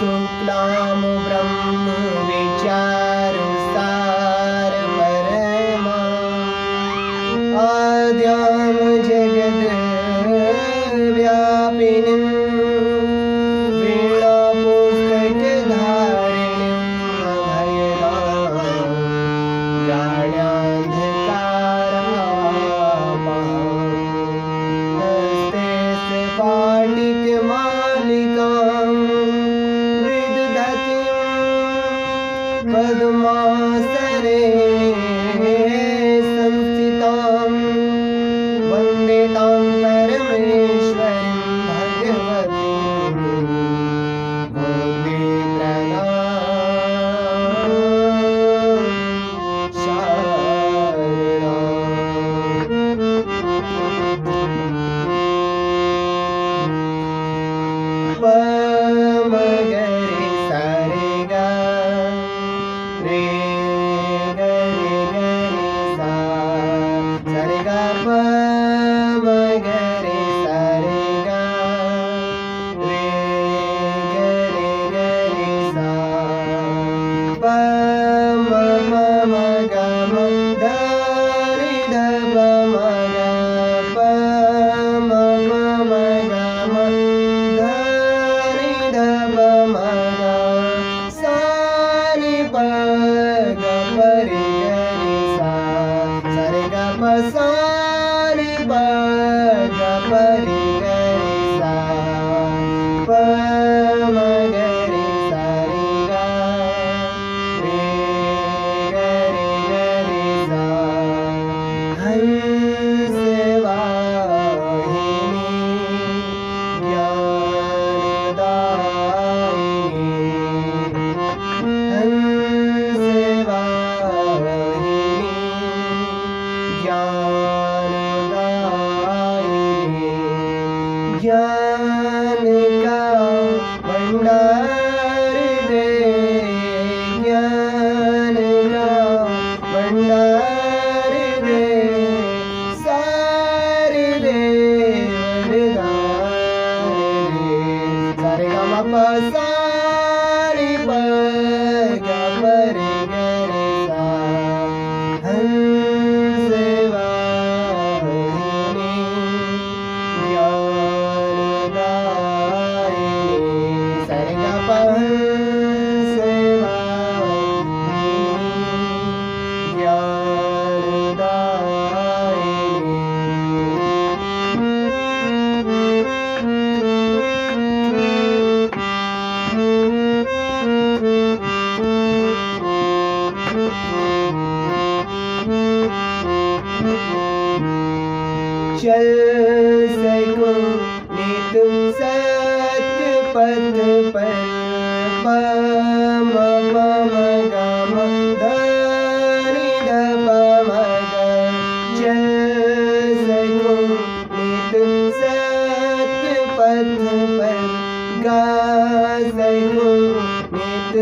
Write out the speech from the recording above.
शुक्लां ब्रह्म विचारु सार परमा आद्यां जगद् व्यापिनीं वीणा पुस्तकधारिणीं अभयदां जाड्यान्धकारापहां हस्ते स्फाटिकमालिकां विदधतीं पद्मासने संस्थितां वन्दे तां परमेश्वरीं भगवतीं मुक्तिप्रदां शारदाम्। पमगरे सारे गा रे गरे गरे सा सारे गा पमगरे सारे गा रे गरे गरे सा पम पम ग म ध रे ध प म ग पम पम ग म ध रे ध प म ग सा रे प ग प रे ग रे सा सा रे ग प सा रे प ग प रे ग रे सा प म ग रे सा रे ग रे ग रे ग रे सा हंस वाहिनी ज्ञानदायिनी हंस वाहिनी ज्ञानदायिनी ज्ञान का भंडार दे ज्ञान का भंडार दे सारे दे वरदान दे सारे ग म प सा रे प ग प रे ग रे सा हंस वाहिनी ज्ञानदायिनी सारे ग प हंस वाहिनी चल सकूं नित सत्य पथ पर पम पम ग म ध रे ध प म ग चल सकूं नित सत्य पथ पर गा सकूं नित